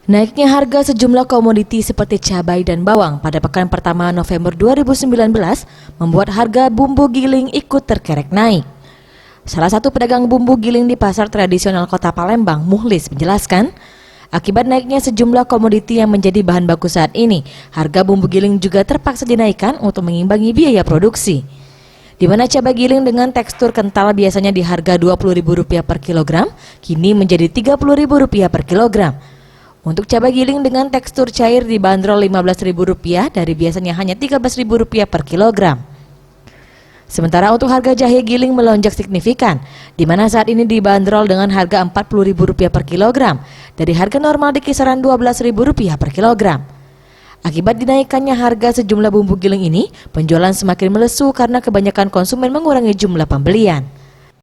Naiknya harga sejumlah komoditi seperti cabai dan bawang pada pekan pertama November 2019 membuat harga bumbu giling ikut terkerek naik. Salah satu pedagang bumbu giling di pasar tradisional Kota Palembang, Muhlis, menjelaskan, akibat naiknya sejumlah komoditi yang menjadi bahan baku saat ini, harga bumbu giling juga terpaksa dinaikkan untuk mengimbangi biaya produksi. Di mana cabai giling dengan tekstur kental biasanya di harga Rp20.000 per kilogram, kini menjadi Rp30.000 per kilogram. Untuk cabai giling dengan tekstur cair dibanderol Rp15.000 dari biasanya hanya Rp13.000 per kilogram. Sementara untuk harga jahe giling melonjak signifikan, di mana saat ini dibanderol dengan harga Rp40.000 per kilogram, dari harga normal di kisaran Rp12.000 per kilogram. Akibat dinaikannya harga sejumlah bumbu giling ini, penjualan semakin melesu karena kebanyakan konsumen mengurangi jumlah pembelian.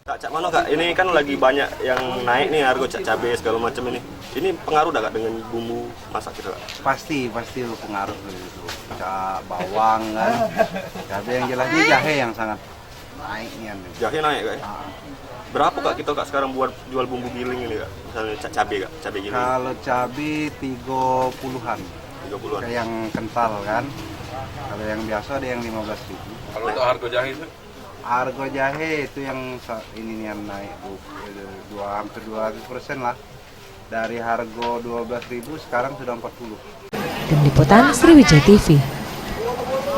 Cak Mano kak, ini kan lagi banyak yang naik nih harga cabai segala macam ini. Ini pengaruh dah kak dengan bumbu masak kita kak? Pasti pengaruh gitu. Bawang kan, cabai yang jelas ini jahe yang sangat naik nih. Jahe naik kak? Berapa kak kita kak sekarang buat jual bumbu giling ini kak? Misalnya cabai kak, cabai giling. Kalau cabai 30-an. 30-an. Kayak yang kental kan. Kalau yang biasa ada yang 15.000. Kalau untuk harga jahe itu? Harga jahe itu yang ini yang naik hampir 200% lah. Dari harga 12.000 sekarang sudah 40. Tim Liputan Sriwijaya TV.